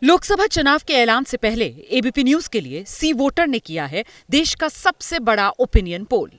लोकसभा चुनाव के ऐलान से पहले एबीपी न्यूज के लिए सी वोटर ने किया है देश का सबसे बड़ा ओपिनियन पोल।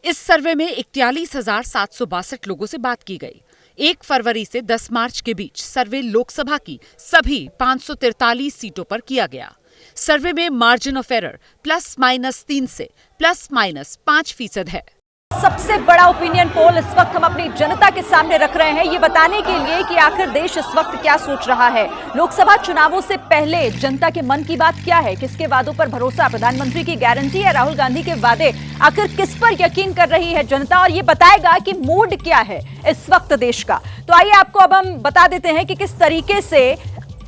इस सर्वे में 41,762 लोगों से बात की गई। 1 फरवरी से 10 मार्च के बीच सर्वे लोकसभा की सभी 543 सीटों पर किया गया। सर्वे में मार्जिन ऑफ एरर ±3 से ±5% है। सबसे बड़ा ओपिनियन पोल इस वक्त हम अपनी जनता के सामने रख रहे हैं, ये बताने के लिए कि आखिर देश इस वक्त क्या सोच रहा है। लोकसभा चुनावों से पहले जनता के मन की बात क्या है, किसके वादों पर भरोसा, प्रधानमंत्री की गारंटी या राहुल गांधी के वादे, आखिर किस पर यकीन कर रही है जनता, और ये बताएगा कि मूड क्या है इस वक्त देश का। तो आइए आपको अब हम बता देते हैं कि किस तरीके से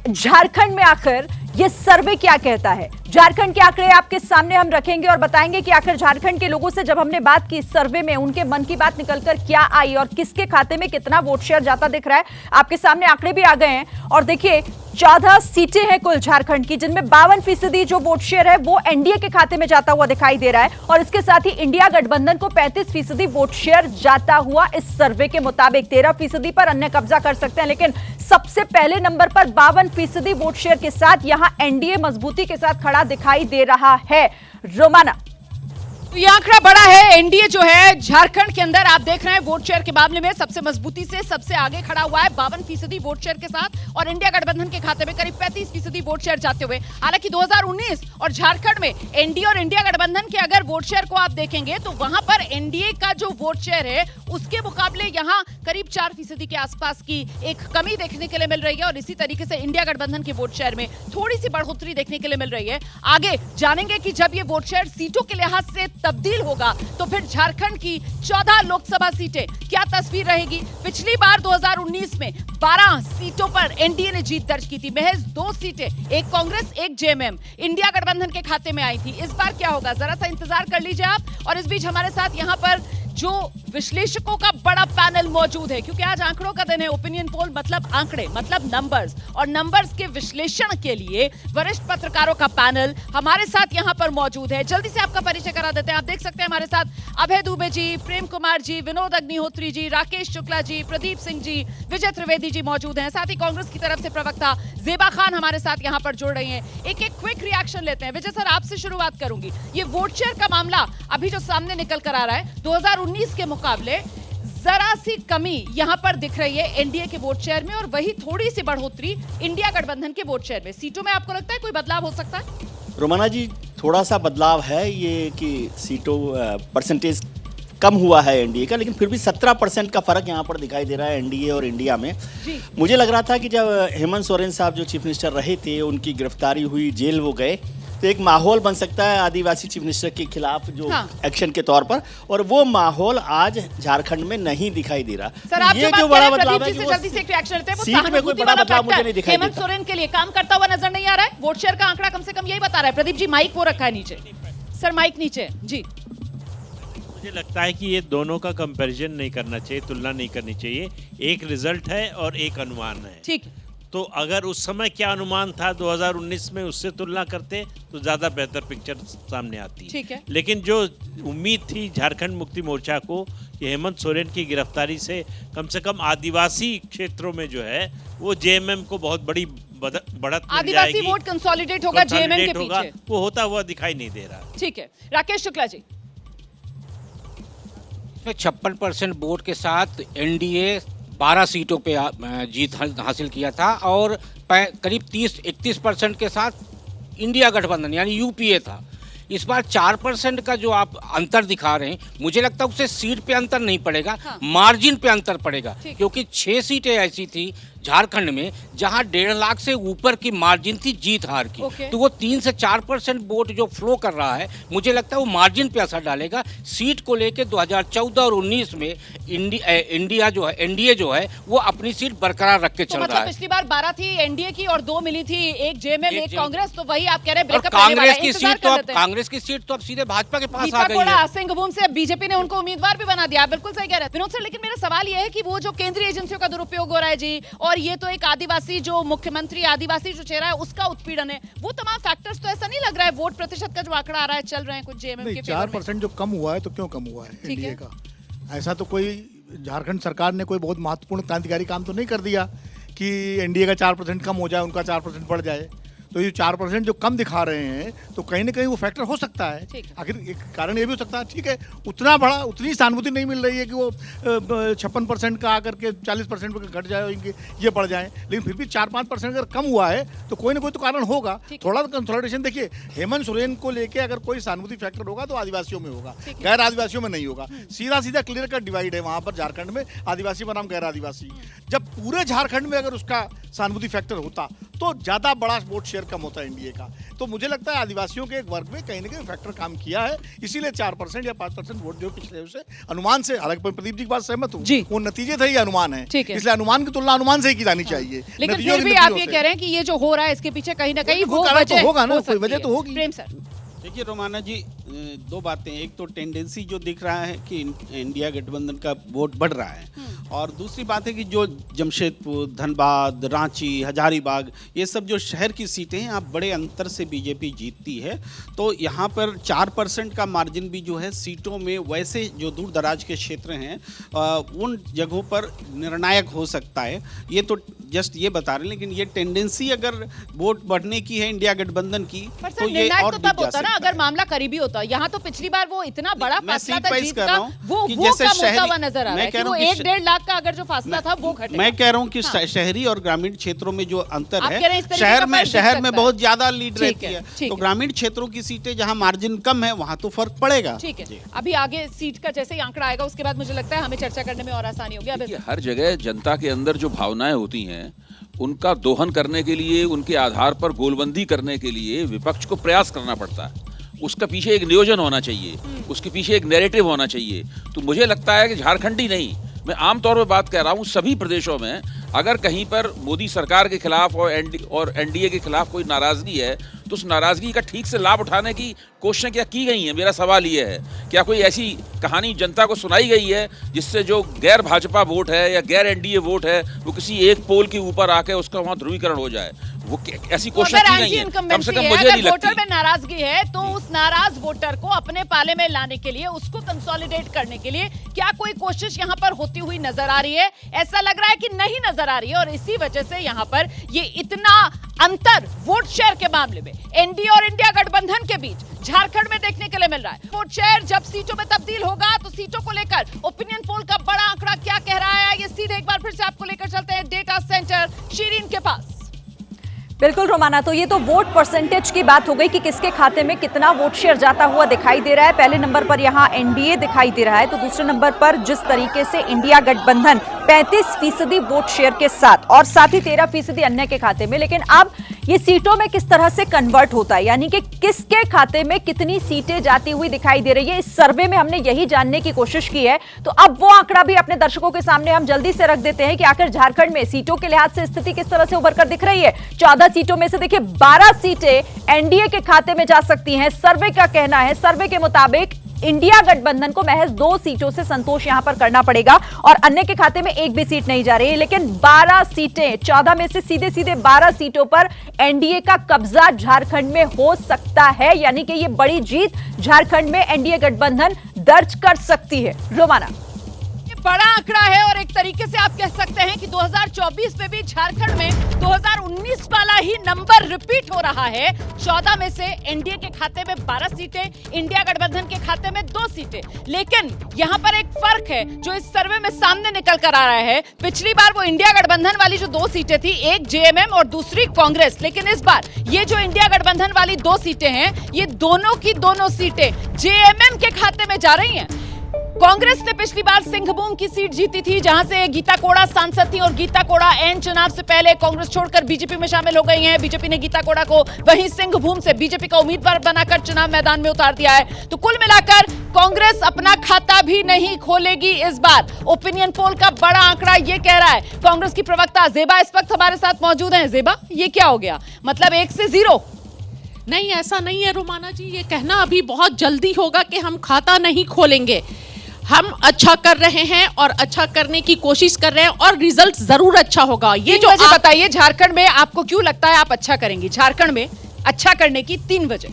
झारखंड में आखिर ये सर्वे क्या कहता है। झारखंड के आंकड़े आपके सामने हम रखेंगे और बताएंगे कि आखिर झारखंड के लोगों से जब हमने बात की सर्वे में, उनके मन की बात निकलकर क्या आई और किसके खाते में कितना वोट शेयर जाता दिख रहा है। आपके सामने आंकड़े भी आ गए हैं और देखिए 14 सीटें हैं कुल झारखंड की, जिनमें 52% जो वोट शेयर है वो एनडीए के खाते में जाता हुआ दिखाई दे रहा है और इसके साथ ही इंडिया गठबंधन को 35% वोट शेयर जाता हुआ इस सर्वे के मुताबिक। 13% पर अन्य कब्जा कर सकते हैं, लेकिन सबसे पहले नंबर पर 52% वोट शेयर के साथ यहां एनडीए मजबूती के साथ खड़ा दिखाई दे रहा है। रोमाना, तो ये आंकड़ा बड़ा है। एनडीए जो है झारखंड के अंदर आप देख रहे हैं वोट शेयर के मामले में सबसे मजबूती से सबसे आगे खड़ा हुआ है 52% वोट शेयर के साथ, और इंडिया गठबंधन के खाते में करीब 35% वोट शेयर जाते हुए। हालांकि 2019 और झारखंड में एनडीए और इंडिया गठबंधन के अगर वोट शेयर को आप देखेंगे तो वहां पर एनडीए का जो वोट शेयर है उसके मुकाबले यहां करीब 4% के आसपास की एक कमी देखने के लिए मिल रही है, और इसी तरीके से इंडिया गठबंधन के वोट शेयर में थोड़ी सी बढ़ोतरी देखने के लिए मिल रही है। आगे जानेंगे कि जब ये वोट शेयर सीटों के लिहाज से तब्दील होगा तो फिर झारखंड की 14 लोकसभा सीटें क्या तस्वीर रहेगी। पिछली बार 2019 में 12 सीटों पर एनडीए ने जीत दर्ज की थी, महज 2 सीटें, एक कांग्रेस एक जेएमएम इंडिया गठबंधन के खाते में आई थी। इस बार क्या होगा जरा सा इंतजार कर लीजिए आप। और इस बीच हमारे साथ यहां पर जो विश्लेषकों का बड़ा पैनल मौजूद है, क्योंकि आज आंकड़ों का दिन है। ओपिनियन पोल मतलब आंकड़े, मतलब नंबर्स, और नंबर्स के विश्लेषण के लिए वरिष्ठ पत्रकारों का पैनल हमारे साथ यहां पर मौजूद है। जल्दी से आपका परिचय करा देते हैं। आप देख सकते हैं हमारे साथ अभय दुबे जी, प्रेम कुमार जी, विनोद अग्निहोत्री जी, राकेश शुक्ला जी, प्रदीप सिंह जी, विजय त्रिवेदी जी मौजूद हैं। साथ ही कांग्रेस की तरफ से प्रवक्ता जेबा खान हमारे साथ यहां पर जुड़ रही हैं। एक एक क्विक रिएक्शन लेते हैं। विजय सर, आपसे शुरुआत करूंगी। ये वोट शेयर का मामला अभी जो सामने निकल कर आ रहा है, 2019 के मुकाबले जरा सी कमी यहां पर दिख रही है एनडीए के वोट शेयर में, और वही थोड़ी सी बढ़ोतरी इंडिया गठबंधन के वोट शेयर में। सीटों में आपको लगता है कोई बदलाव हो सकता है? रोमाना जी, थोड़ा सा बदलाव है, ये कि सीटों परसेंटेज कम हुआ है एनडीए का, लेकिन फिर भी 17% का फर्क यहाँ पर दिखाई दे रहा है एनडीए और इंडिया में। मुझे लग रहा था कि जब हेमंत सोरेन साहब जो चीफ मिनिस्टर रहे थे, उनकी गिरफ्तारी हुई, जेल वो गए, तो एक माहौल बन सकता है आदिवासी चीफ मिनिस्टर के खिलाफ जो एक्शन के तौर पर, और वो माहौल आज झारखंड में नहीं दिखाई दे रहा। सर, आप ये जो बड़ा बदलाव है, जल्दी से एक रिएक्शन लेते हैं। वो सीट में कोई बड़ा बदलाव मुझे नहीं दिखाई देता। हेमंत सोरेन के लिए काम करता हुआ नजर नहीं आ रहा है। वोट शेयर का आंकड़ा कम से कम यही बता रहा है। प्रदीप जी, माइक वो रखा है नीचे। सर, माइक नीचे जी। मुझे लगता है कि ये दोनों का कंपैरिजन नहीं करना चाहिए, तुलना नहीं करनी चाहिए। एक रिजल्ट है और एक अनुमान है। ठीक। तो अगर उस समय क्या अनुमान था 2019 में, उससे तुलना करते तो ज़्यादा बेहतर पिक्चर सामने आती। ठीक है। लेकिन जो उम्मीद थी झारखंड मुक्ति मोर्चा को कि हेमंत सोरेन की गिरफ्तारी से कम आदिवासी क्षेत्रों में जो है वो जेएमएम को बहुत बड़ी बढ़त आदिवासी वोट कंसोलिडेट होगा जेएमएम के पीछे, वो होता हुआ दिखाई नहीं दे रहा। ठीक है। राकेश शुक्ला जी, 56% वोट के साथ एनडीए 12 सीटों पे जीत हासिल किया था, और करीब 30-31% के साथ इंडिया गठबंधन यानी यूपीए था। इस बार 4% का जो आप अंतर दिखा रहे हैं, मुझे लगता है उससे सीट पे अंतर नहीं पड़ेगा, मार्जिन पे अंतर पड़ेगा, क्योंकि 6 सीटें ऐसी थी झारखंड में जहां 1.5 लाख से ऊपर की मार्जिन थी जीत हार की। तो वो 3 से 4% वोट जो फ्लो कर रहा है, मुझे लगता है वो मार्जिन पे असर डालेगा। सीट को लेके 2014 और 19 में इंडिया जो है, एनडीए जो है, वो अपनी सीट बरकरार रख के चल रहा है। पिछली बार 12 थी एनडीए की और 2 मिली थी, एक जेएमएम एक कांग्रेस, तो वही आप कह रहे हैं ब्रेकअप। कांग्रेस की सीट तो अब सीधे भाजपा के पास आ गई है। सिंहभूम से बीजेपी ने उनको उम्मीदवार भी बना दिया। बिल्कुल सही कह रहे हैं विनोद सर, लेकिन मेरा सवाल यह है कि वो जो केंद्रीय एजेंसियों का दुरुपयोग हो रहा है जी, और ये तो एक आदिवासी जो मुख्यमंत्री, आदिवासी जो चेहरा है उसका उत्पीड़न है, वो तमाम फैक्टर्स, तो ऐसा नहीं लग रहा है वोट प्रतिशत का जो आंकड़ा आ रहा है चल रहे हैं कुछ जेएमएम के 4% जो कम हुआ है, तो क्यों कम हुआ है एनडीए का? ऐसा तो कोई झारखंड सरकार ने कोई बहुत महत्वपूर्ण क्रांतिकारी काम तो नहीं कर दिया कि एनडीए का 4% कम हो जाए, उनका 4% बढ़ जाए। तो ये 4% जो कम दिखा रहे हैं तो कहीं ना कहीं वो फैक्टर हो सकता है। ठीक है। आखिर एक कारण ये भी हो सकता है, ठीक है, उतना बड़ा उतनी सहानुभूति नहीं मिल रही है कि वो 56% का आकर के 40% पे घट जाए, इनके ये बढ़ जाए, लेकिन फिर भी 4-5% अगर कम हुआ है तो कोई ना कोई तो कारण होगा। थोड़ा कंसोलिडेशन देखिए, हेमंत सोरेन को लेके अगर कोई सहानुभूति फैक्टर होगा तो आदिवासियों में होगा, गैर आदिवासियों में नहीं होगा। सीधा सीधा क्लियर कट डिवाइड है वहाँ पर झारखंड में, आदिवासी बनाम गैर आदिवासी। जब पूरे झारखंड में अगर उसका सहानुभूति फैक्टर होता तो ज़्यादा बड़ा वोट शेयर कम होता है एनडीए का। तो मुझे लगता है आदिवासियों के एक वर्ग में कहीं ना कहीं फैक्टर काम किया है, इसीलिए 4% या 5% वोट जो पिछले से अनुमान से, हालांकि प्रदीप जी की बात सहमत हूँ, वो नतीजे थे, ये अनुमान है, ठीक है। इसलिए अनुमान की तुलना अनुमान से ही की जानी चाहिए। लेकिन नतीजों फिर के भी आप नतीजों ये से। कह रहे हैं कि ये जो हो रहा है इसके पीछे कहीं ना कहीं कोई वो कारण तो वजह होगा ना, हो कोई वजह सकती तो है। होगी। प्रेम सर, देखिए रोमाना जी, दो बातें, एक तो टेंडेंसी जो दिख रहा है कि इंडिया गठबंधन का वोट बढ़ रहा है, और दूसरी बात है कि जो जमशेदपुर, धनबाद, रांची, हजारीबाग, ये सब जो शहर की सीटें हैं, आप बड़े अंतर से बीजेपी जीतती है। तो यहाँ पर 4% का मार्जिन भी जो है सीटों में, वैसे जो दूर दराज के क्षेत्र हैं उन जगहों पर निर्णायक हो सकता है। ये तो जस्ट ये बता रहे हैं, लेकिन ये टेंडेंसी अगर वोट बढ़ने की है इंडिया गठबंधन की, पर तो सर ये निर्णायक और तो दिख तब जा होता ना सकता अगर है। मामला करीबी होता। यहाँ तो पिछली बार वो इतना बड़ा मैं फासला सीट था वाइज जीत कर का, रहा हूँ वो कि वो जैसे कम होता शहरी- हुआ नजर आ रहा मैं है कह कि रहा वो हूँ कि 1-1.5 लाख का अगर जो फासला था वो घटेगा। मैं कह रहा हूँ कि हाँ। शहरी और ग्रामीण क्षेत्रों में जो अंतर आप है, कह रहे हैं इस तरीके का शहर फर्क में दिख सकता है। बहुत ज्यादा लीड ठीक रहती है, है, ठीक तो है। ग्रामीण क्षेत्रों की सीटें जहाँ मार्जिन कम है वहाँ तो फर्क पड़ेगा। ठीक है, अभी आगे सीट का जैसे ही आंकड़ा आएगा उसके बाद मुझे लगता है हमें चर्चा करने में और आसानी होगी। अब देखिए, हर जगह जनता के अंदर जो भावनाएं होती हैं उनका दोहन करने के लिए, उनके आधार पर गोलबंदी करने के लिए विपक्ष को प्रयास करना पड़ता है। उसका पीछे एक नियोजन होना चाहिए, उसके पीछे एक नैरेटिव होना चाहिए। तो मुझे लगता है कि झारखंड ही नहीं, मैं आमतौर पर बात कर रहा हूँ, सभी प्रदेशों में अगर कहीं पर मोदी सरकार के खिलाफ और एनडीए के खिलाफ कोई नाराजगी है तो उस नाराजगी का ठीक से लाभ उठाने की कोशिशें क्या की गई हैं? मेरा सवाल ये है, क्या कोई ऐसी कहानी जनता को सुनाई गई है जिससे जो गैर भाजपा वोट है या गैर एनडीए वोट है वो किसी एक पोल के ऊपर आके उसका वहाँ ध्रुवीकरण हो जाए? वो ऐसी कोशिश की गई है? कम से कम मुझे नहीं वोटर लगती। में नाराजगी है तो उस नाराज वोटर को अपने पाले में लाने के लिए, उसको कंसोलिडेट करने के लिए क्या कोई कोशिश यहाँ पर होती हुई नजर आ रही है? ऐसा लग रहा है कि नहीं नजर आ रही है, और इसी वजह से यहाँ पर ये इतना अंतर वोट शेयर के मामले में एनडीए और इंडिया गठबंधन के बीच झारखंड में देखने के लिए मिल रहा है। वोट शेयर जब सीटों में तब्दील होगा तो सीटों को लेकर ओपिनियन पोल का बड़ा आंकड़ा क्या कह रहा है, ये सीधे एक बार फिर से आपको लेकर चलते हैं डेटा सेंटर शीरीन के पास। बिल्कुल रोमाना, तो ये तो वोट परसेंटेज की बात हो गई कि किसके खाते में कितना वोट शेयर जाता हुआ दिखाई दे रहा है। पहले नंबर पर यहाँ एनडीए दिखाई दे रहा है, तो दूसरे नंबर पर जिस तरीके से इंडिया गठबंधन 35% वोट शेयर के साथ और साथ ही 13% अन्य के खाते में। लेकिन अब ये सीटों में किस तरह से कन्वर्ट होता है, यानी कि किसके खाते में कितनी सीटें जाती हुई दिखाई दे रही है, इस सर्वे में हमने यही जानने की कोशिश की है। तो अब वो आंकड़ा भी अपने दर्शकों के सामने हम जल्दी से रख देते हैं कि आखिर झारखंड में सीटों के लिहाज से स्थिति किस तरह से उभर कर दिख रही है। 14 सीटों में से देखिए 12 सीटें एनडीए के खाते में जा सकती हैं। सर्वे का कहना है, सर्वे के मुताबिक इंडिया गठबंधन को महज 2 सीटों से संतोष यहां पर करना पड़ेगा और अन्य के खाते में एक भी सीट नहीं जा रही है। लेकिन 12 सीटें, 14 में से सीधे सीधे 12 सीटों पर एनडीए का कब्जा झारखंड में हो सकता है, यानी कि यह बड़ी जीत झारखंड में एनडीए गठबंधन दर्ज कर सकती है। रोमाना, बड़ा आंकड़ा है और एक तरीके से आप कह सकते हैं कि 2024 में भी झारखंड में 2019 वाला ही नंबर रिपीट हो रहा है। 14 में से एनडीए के खाते में 12 सीटें, इंडिया गठबंधन के खाते में 2 सीटें। लेकिन यहां पर एक फर्क है जो इस सर्वे में सामने निकल कर आ रहा है। पिछली बार वो इंडिया गठबंधन वाली जो 2 सीटें थी, एक जेएमएम और दूसरी कांग्रेस, लेकिन इस बार ये जो इंडिया गठबंधन वाली 2 सीटें हैं, ये दोनों की दोनों सीटें जेएमएम के खाते में जा रही हैं। कांग्रेस ने पिछली बार सिंहभूम की सीट जीती थी, जहां से गीता कोड़ा सांसद थी और गीता कोड़ा एन चुनाव से पहले कांग्रेस छोड़कर बीजेपी में शामिल हो गई हैं। बीजेपी ने गीता कोड़ा को वहीं सिंहभूम से बीजेपी का उम्मीदवार बनाकर चुनाव मैदान में उतार दिया है। तो कुल मिलाकर कांग्रेस अपना खाता भी नहीं खोलेगी इस बार। ओपिनियन पोल का बड़ा आंकड़ा ये कह रहा है। कांग्रेस की प्रवक्ता जेबा इस वक्त हमारे साथ मौजूद हैं। जेबा, ये क्या हो गया, मतलब 1 से 0? नहीं, ऐसा नहीं है रोमाना जी, ये कहना अभी बहुत जल्दी होगा कि हम खाता नहीं खोलेंगे। हम अच्छा कर रहे हैं और अच्छा करने की कोशिश कर रहे हैं और रिजल्ट जरूर अच्छा होगा। ये जो वजह बताइए, झारखंड में आपको क्यों लगता है आप अच्छा करेंगी? झारखंड में अच्छा करने की 3 वजह।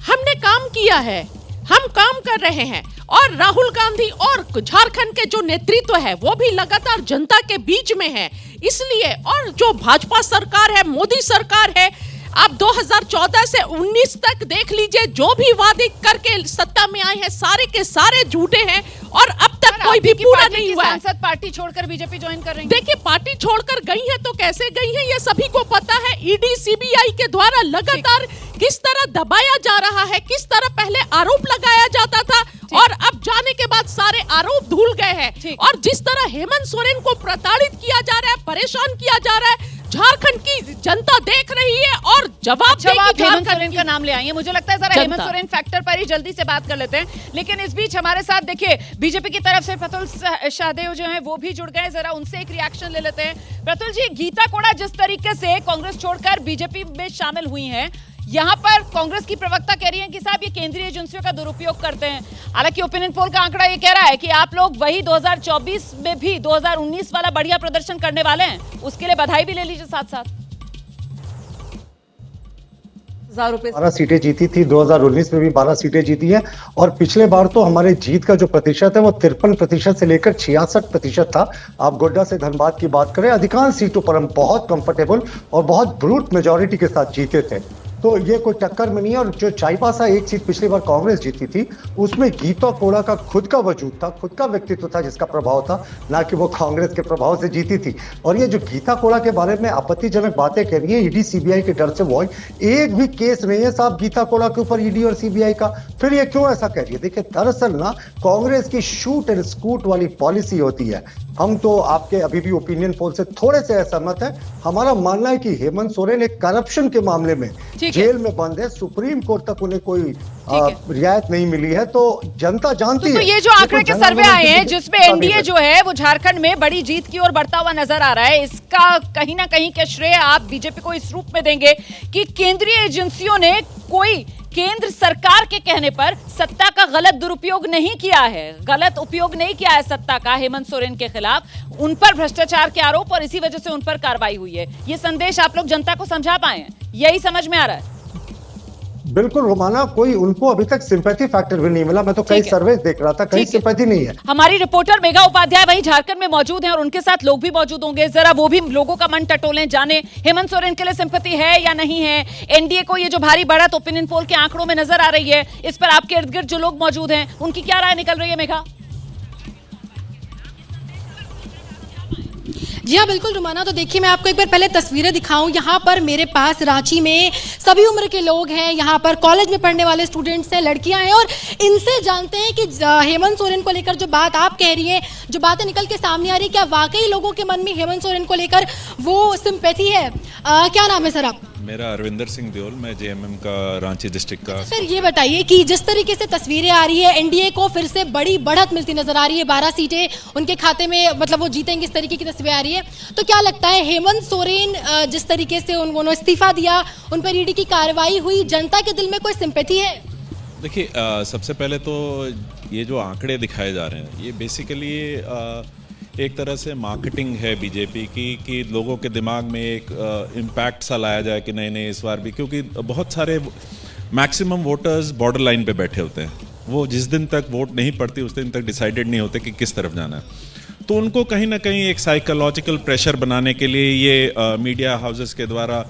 हमने काम किया है, हम काम कर रहे हैं और राहुल गांधी और झारखंड के जो नेतृत्व है वो भी लगातार जनता के बीच में है। इसलिए और जो भाजपा सरकार है, मोदी सरकार है, आप 2014 से 19 तक देख लीजिए, जो भी वादे करके सत्ता में आए हैं सारे के सारे झूठे हैं और अब तक कोई भी पूरा नहीं हुआ है। सांसद पार्टी छोड़कर बीजेपी ज्वाइन कर रही है। देखिए, पार्टी छोड़कर गई है तो कैसे गई है ये सभी को पता है। ईडी सीबीआई के द्वारा लगातार किस तरह दबाया जा रहा है, किस तरह पहले आरोप लगाया जाता था और अब जाने के बाद सारे आरोप धुल गए हैं। और जिस तरह हेमंत सोरेन को प्रताड़ित किया जा रहा है, परेशान किया जा रहा है, झारखंड की जनता देख रही है और जवाब देगी। हेमंत सोरेन का नाम ले आइए, मुझे लगता है जरा हेमंत सोरेन फैक्टर पर ही जल्दी से बात कर लेते हैं। लेकिन इस बीच हमारे साथ देखिए बीजेपी की तरफ से प्रतुल शाहदेव जो हैं वो भी जुड़ गए, जरा उनसे एक रिएक्शन ले लेते हैं। प्रतुल जी, गीता कोड़ा जिस तरीके से कांग्रेस छोड़कर बीजेपी में शामिल हुई हैं, यहाँ पर कांग्रेस की प्रवक्ता कह रही हैं कि साहब ये केंद्रीय एजेंसियों का दुरुपयोग करते हैं। हालांकि ओपिनियन पोल का आंकड़ा ये कह रहा है कि आप लोग वही 2024 में भी 2019 वाला बढ़िया प्रदर्शन करने वाले हैं, उसके लिए बधाई भी ले लीजिए साथ साथ। 12 सीटें जीती थी, 2019 में भी 12 सीटें जीती हैं और पिछले बार तो हमारे जीत का जो प्रतिशत है वो 53% से लेकर 66% था। आप गोड्डा से धनबाद की बात करें, अधिकांश सीटों पर हम बहुत कंफर्टेबल और बहुत ब्रूट मेजॉरिटी के साथ जीते थे, तो ये कोई टक्कर में नहीं है। और जो चाईबासा एक सीट पिछली बार कांग्रेस जीती थी उसमें गीता कोड़ा का खुद का वजूद था, खुद का व्यक्तित्व था जिसका प्रभाव था, ना कि वो कांग्रेस के प्रभाव से जीती थी। और ये जो गीता कोड़ा के बारे में आपत्तिजनक बातें कह रही है, ईडी सीबीआई के डर से वो एक भी केस नहीं है साहब गीता कोड़ा के ऊपर ईडी और सीबीआई का, फिर ये क्यों ऐसा कह रही है? देखिए, दरअसल ना कांग्रेस की शूट एंड स्कूट वाली पॉलिसी होती है। हम तो आपके अभी भी ओपिनियन पोल से थोड़े से असहमत हैं। हमारा मानना है कि हेमंत सोरेन एक करप्शन के मामले में जेल में बंद है, सुप्रीम कोर्ट तक उन्हें कोई रियायत नहीं मिली है, तो जनता जानती है। तो ये जो आंकड़े के सर्वे आए हैं जिसमें एनडीए जो है वो झारखंड में बड़ी जीत की ओर बढ़ता हुआ नजर आ रहा है, इसका कहीं ना कहीं का श्रेय आप बीजेपी को इस रूप में देंगे कि केंद्रीय एजेंसियों ने कोई केंद्र सरकार के कहने पर सत्ता का गलत दुरुपयोग नहीं किया है, गलत उपयोग नहीं किया है सत्ता का हेमंत सोरेन के खिलाफ, उन पर भ्रष्टाचार के आरोप और इसी वजह से उन पर कार्रवाई हुई है। ये संदेश आप लोग जनता को समझा पाए हैं, यही समझ में आ रहा है? बिल्कुल रोमाना, कोई उनको अभी तक सिंपैथी फैक्टर भी नहीं मिला। मैं तो कई सर्वे देख रहा था, कहीं सिंपैथी नहीं है। हमारी रिपोर्टर मेघा उपाध्याय वहीं झारखंड में मौजूद हैं और उनके साथ लोग भी मौजूद होंगे, जरा वो भी लोगों का मन टटोलें, जाने हेमंत सोरेन के लिए सिंपैथी है या नहीं है। एनडीए को ये जो भारी बढ़त ओपिनियन पोल के आंकड़ों में नजर आ रही है, इस पर आपके इर्द गिर्द जो लोग मौजूद हैं उनकी क्या राय निकल रही है मेघा? जी हाँ बिल्कुल रुमाना, तो देखिए मैं आपको एक बार पहले तस्वीरें दिखाऊं। यहाँ पर मेरे पास रांची में सभी उम्र के लोग हैं, यहाँ पर कॉलेज में पढ़ने वाले स्टूडेंट्स हैं, लड़कियां हैं और इनसे जानते हैं कि हेमंत सोरेन को लेकर जो बात आप कह रही हैं, जो बातें निकल के सामने आ रही है, क्या वाकई लोगों के मन में हेमंत सोरेन को लेकर वो सिंपैथी है? क्या नाम है सर आप? मेरा अरविंदर सिंह देओल, मैं जेएमएम का रांची डिस्ट्रिक्ट का। सर ये बताइए कि जिस तरीके से तस्वीरें आ रही है, एनडीए को फिर से बड़ी बढ़त मिलती नजर आ रही है, 12 सीटें उनके खाते में, मतलब वो जीतेंगे, इस तरीके की तस्वीरें आ रही है, तो क्या लगता है हेमंत सोरेन जिस तरीके से उन्होंने इस्तीफा दिया, उन पर ईडी की कार्रवाई हुई, जनता के दिल में कोई सिंपैथी है? देखिए, सबसे पहले तो ये जो आंकड़े दिखाए जा रहे हैं ये बेसिकली एक तरह से मार्केटिंग है बीजेपी की, कि लोगों के दिमाग में एक इम्पैक्ट सा लाया जाए कि नहीं इस बार भी, क्योंकि बहुत सारे मैक्सिमम वोटर्स बॉर्डर लाइन पे बैठे होते हैं, वो जिस दिन तक वोट नहीं पड़ती उस दिन तक डिसाइडेड नहीं होते कि किस तरफ जाना है, तो उनको कहीं ना कहीं एक साइकोलॉजिकल प्रेशर बनाने के लिए ये मीडिया हाउसेस के द्वारा,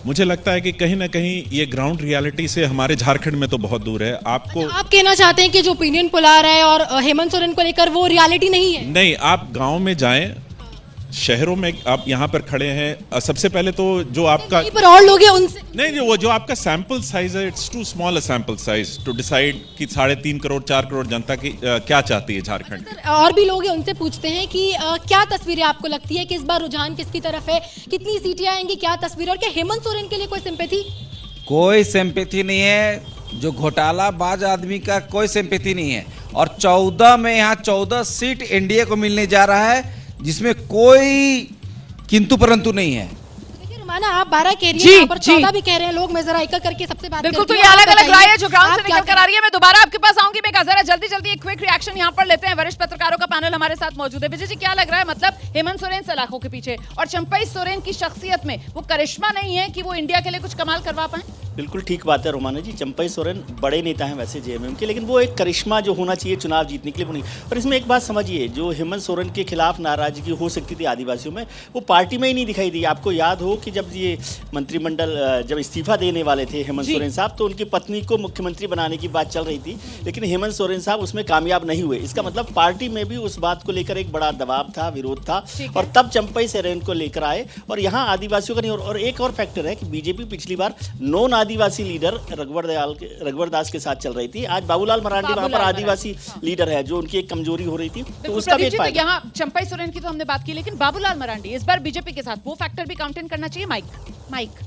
मुझे लगता है कि कहीं ना कहीं ये ग्राउंड रियलिटी से हमारे झारखंड में तो बहुत दूर है। आपको आप कहना चाहते हैं कि जो ओपिनियन पोल आ रहा है और हेमंत सोरेन को लेकर वो रियलिटी नहीं है? नहीं, आप गांव में जाएं, शहरों में आप यहाँ पर खड़े हैं, सबसे पहले तो जो आपका पर और लोग हैं उनसे नहीं, वो जो आपका सैंपल साइज है, it's too small a sample size to decide कि 3.5 करोड़ 4 करोड़ जनता की क्या चाहती है झारखंड। और भी लोग हैं, उनसे पूछते हैं कि क्या तस्वीरें आपको लगती है कि इस बार रुझान किसकी तरफ है, कितनी सीटें आएंगी, क्या तस्वीर, और क्या हेमंत सोरेन के लिए कोई सिंपैथी? कोई सिंपैथी नहीं है, जो घोटालाबाज आदमी का कोई सिंपैथी नहीं है। और 14 में यहाँ 14 सीट एनडीए को मिलने जा रहा है, जिसमें कोई किंतु परंतु नहीं है। देखिए रुमाना, आप 12 कह रही हैं, यहाँ पर 14 भी कह रहे हैं लोग, मैं जरा एक करके सबसे बात बिल्कुल, तो ये अलग अलग राय है जो ग्राउंड से निकल कर आ रही है। मैं दोबारा आपके पास आऊंगी, मैं जरा जल्दी एक क्विक रिएक्शन यहाँ पर लेते हैं। वरिष्ठ पत्रकारों का पैनल हमारे साथ मौजूद है। विजय जी, क्या लग रहा है, मतलब हेमंत सोरेन सलाखों के पीछे और चंपई सोरेन की शख्सियत में वो करिश्मा नहीं है कि वो इंडिया के लिए कुछ कमाल करवा पाए? बिल्कुल ठीक बात है रोमाना जी। चंपई सोरेन बड़े नेता हैं वैसे जेएमएम के, लेकिन वो एक करिश्मा जो होना चाहिए चुनाव जीतने के लिए वो नहीं। और इसमें एक बात समझिए, जो हेमंत सोरेन के खिलाफ नाराजगी हो सकती थी आदिवासियों में, वो पार्टी में ही नहीं दिखाई दी। आपको याद हो कि जब ये मंत्रिमंडल जब इस्तीफा देने वाले थे हेमंत सोरेन साहब, तो उनकी पत्नी को मुख्यमंत्री बनाने की बात चल रही थी, लेकिन हेमंत सोरेन साहब उसमें कामयाब नहीं हुए। इसका मतलब पार्टी में भी उस बात को लेकर एक बड़ा दबाव था, विरोध था, और तब चंपई सोरेन को लेकर आए। और यहाँ आदिवासियों का नहीं, और एक और फैक्टर है कि बीजेपी पिछली बार नॉन आदिवासी लीडर रघुवर दास के साथ चल रही थी। आज बाबूलाल मरांडी वहां पर आदिवासी लीडर है, जो उनकी एक कमजोरी हो रही थी, तो उसका भी तो यहाँ चंपई सोरेन की तो हमने बात की, लेकिन बाबूलाल मरांडी इस बार बीजेपी के साथ, वो फैक्टर भी काउंट इन करना चाहिए। माइक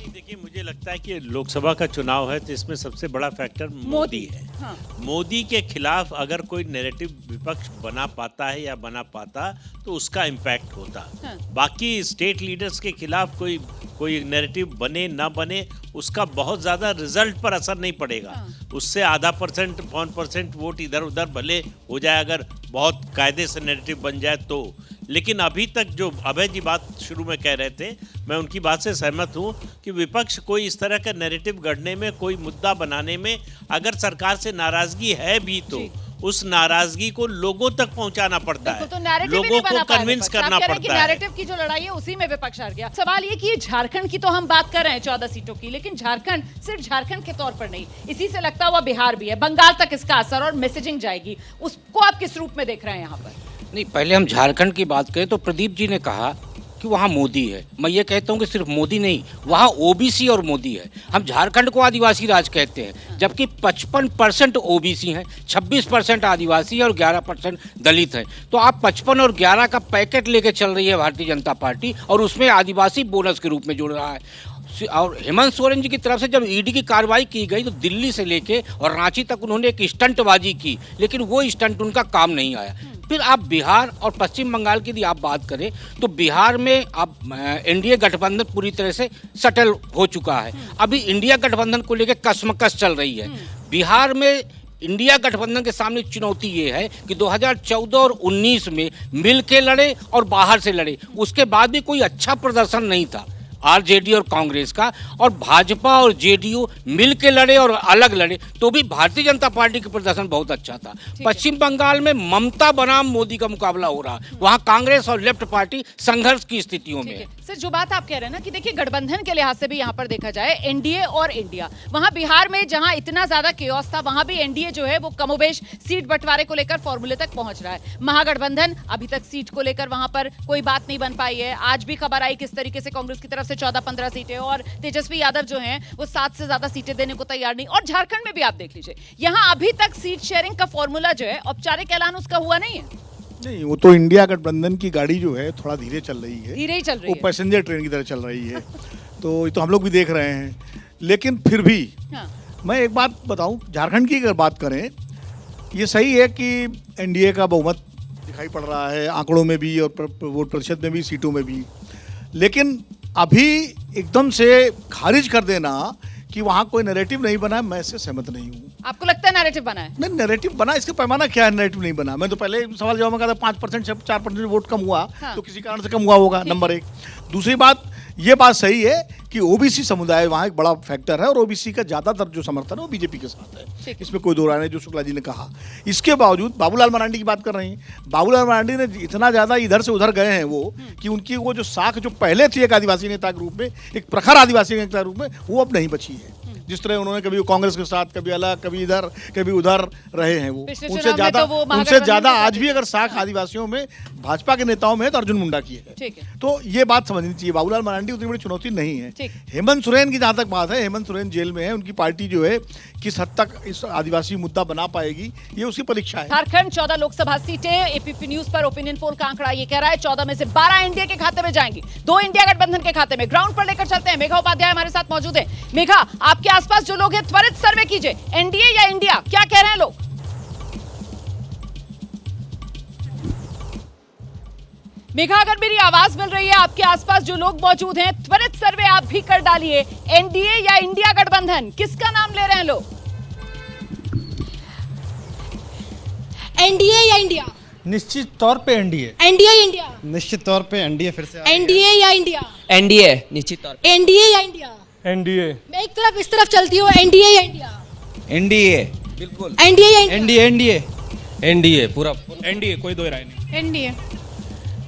देखिए, मुझे लगता है कि लोकसभा का चुनाव है तो इसमें सबसे बड़ा फैक्टर मोदी है। हाँ। मोदी के खिलाफ अगर कोई नैरेटिव विपक्ष बना पाता है या बना पाता तो उसका इम्पैक्ट होता। हाँ। बाकी स्टेट लीडर्स के खिलाफ कोई नैरेटिव बने ना बने, उसका बहुत ज़्यादा रिजल्ट पर असर नहीं पड़ेगा। हाँ। उससे आधा % 1% वोट इधर उधर भले हो जाए, अगर बहुत कायदे से नैरेटिव बन जाए तो। लेकिन अभी तक जो अभय जी बात शुरू में कह रहे थे, मैं उनकी बात से सहमत हूं कि विपक्ष कोई इस तरह का नैरेटिव गढ़ने में, कोई मुद्दा बनाने में, अगर सरकार से नाराजगी है भी तो उस नाराजगी को लोगों तक पहुंचाना पड़ता है, तो लोगों को कन्विंस करना पड़ता है। नैरेटिव की जो लड़ाई है उसी में विपक्ष हार गया। सवाल ये कि ये झारखंड की तो हम बात कर रहे हैं 14 सीटों की, लेकिन झारखंड सिर्फ झारखंड के तौर पर नहीं, इसी से लगता हुआ बिहार भी है, बंगाल तक इसका असर और मैसेजिंग जाएगी, उसको आप किस रूप में देख रहे हैं यहाँ पर? नहीं, पहले हम झारखंड की बात करें तो प्रदीप जी ने कहा कि वहाँ मोदी है। मैं ये कहता हूँ कि सिर्फ मोदी नहीं, वहाँ ओबीसी और मोदी है। हम झारखंड को आदिवासी राज कहते हैं, जबकि 55% ओबीसी हैं, 26% आदिवासी और 11% दलित हैं। तो आप 55 और 11 का पैकेट लेके चल रही है भारतीय जनता पार्टी, और उसमें आदिवासी बोनस के रूप में जोड़ रहा है। और हेमंत सोरेन जी की तरफ से जब ईडी की कार्रवाई की गई तो दिल्ली से लेके और रांची तक उन्होंने एक स्टंटबाजी की, लेकिन वो स्टंट उनका काम नहीं आया। फिर आप बिहार और पश्चिम बंगाल की यदि आप बात करें तो बिहार में अब एनडीए गठबंधन पूरी तरह से सेटल हो चुका है। अभी इंडिया गठबंधन को लेकर कशमकश चल रही है। बिहार में इंडिया गठबंधन के सामने चुनौती ये है कि 2014 और 19 में मिल के लड़े और बाहर से लड़े, उसके बाद भी कोई अच्छा प्रदर्शन नहीं था आरजेडी और कांग्रेस का, और भाजपा और जेडीयू मिल के लड़े और अलग लड़े तो भी भारतीय जनता पार्टी का प्रदर्शन बहुत अच्छा था। पश्चिम बंगाल में ममता बनाम मोदी का मुकाबला हो रहा, वहाँ कांग्रेस और लेफ्ट पार्टी संघर्ष की स्थितियों में है। सर, जो बात आप कह रहे हैं ना कि देखिए गठबंधन के लिहाज से भी यहाँ पर देखा जाए एनडीए और इंडिया, वहाँ बिहार में जहाँ इतना ज्यादा केओस था, वहाँ भी एनडीए जो है वो कमोबेश सीट बंटवारे को लेकर फॉर्मूले तक पहुंच रहा है। महागठबंधन अभी तक सीट को लेकर वहाँ पर कोई बात नहीं बन पाई है। आज भी खबर आई किस तरीके से कांग्रेस की तरफ से 14-15 सीटें, और तेजस्वी यादव जो हैं वो 7 से ज्यादा सीटें देने को तैयार नहीं। और झारखंड में भी आप देख लीजिए, यहाँ अभी तक सीट शेयरिंग का फॉर्मूला जो है औपचारिक ऐलान उसका हुआ नहीं है। नहीं, वो तो इंडिया गठबंधन की गाड़ी जो है थोड़ा धीरे चल रही है, धीरे ही चल रही वो है, पैसेंजर ट्रेन की तरह चल रही है। तो ये तो हम लोग भी देख रहे हैं, लेकिन फिर भी मैं एक बात बताऊं, झारखंड की अगर बात करें, ये सही है कि एनडीए का बहुमत दिखाई पड़ रहा है आंकड़ों में भी और वोट प्रतिशत में भी, सीटों में भी, लेकिन अभी एकदम से खारिज कर देना कि वहाँ कोई नैरेटिव नहीं बना है, मैं इससे सहमत नहीं हूँ। आपको लगता है नैरेटिव बना है? नहीं, नैरेटिव बना, इसका पैमाना क्या है? नैरेटिव नहीं बना। मैं तो पहले सवाल जवाब में कहा था 5% से 4% वोट कम हुआ, तो किसी कारण से कम हुआ होगा, नंबर 1। दूसरी बात, ये बात सही है कि ओबीसी समुदाय वहाँ एक बड़ा फैक्टर है, और ओबीसी का ज़्यादातर जो समर्थन है वो बीजेपी के साथ है, इसमें कोई दो राय नहीं, जो शुक्ला जी ने कहा। इसके बावजूद बाबूलाल मरांडी की बात कर रही हैं, बाबूलाल मरांडी ने इतना ज़्यादा इधर से उधर गए हैं वो, कि उनकी वो जो साख जो पहले थी एक आदिवासी नेता के रूप में, एक प्रखर आदिवासी नेता के रूप में, वो अब नहीं बची है। जिस तरह उन्होंने कभी कांग्रेस के साथ, कभी अलग, कभी इधर, कभी उधर रहे हैं, वो उनसे ज़्यादा आज भी अगर साख आदिवासियों में भाजपा के नेताओं में है तो अर्जुन मुंडा की है। तो ये बात समझनी चाहिए, बाबूलाल मरांडी उतनी बड़ी चुनौती नहीं है। हेमंत सोरेन की जहाँ तक बात है, हेमंत सोरेन जेल में है, उनकी पार्टी जो है किस हद तक इस आदिवासी मुद्दा बना पाएगी, ये उसकी परीक्षा है। झारखंड 14 लोकसभा सीटें, एपीपी न्यूज पर ओपिनियन पोल का आंकड़ा ये कह रहा है 14 में से 12 एनडीए के खाते में जाएंगी, 2 इंडिया गठबंधन के खाते में। ग्राउंड पर लेकर चलते हैं, मेघा उपाध्याय हमारे साथ मौजूद है। मेघा, आपके आसपास जो लोग हैं त्वरित सर्वे कीजिए, एनडीए या इंडिया, क्या कह रहे हैं लोग? मेघा, अगर मेरी आवाज मिल रही है, आपके आसपास जो लोग मौजूद हैं त्वरित सर्वे आप भी कर डालिए, एनडीए या इंडिया गठबंधन, किसका नाम ले रहे हैं लोग? एनडीए या इंडिया? निश्चित तौर पे एनडीए। NDA India? निश्चित तौर पे एनडीए। फिर से एनडीए या इंडिया? एनडीए निश्चित तौर पे। एनडीए या इंडिया? एनडीए मैं एक तरफ इस तरफ चलती हूँ, एनडीए या इंडिया? एनडीए, बिल्कुल एनडीए या इंडिया? एनडीए एनडीए एनडीए पूरा एनडीए, कोई दो राय नहीं। एनडीए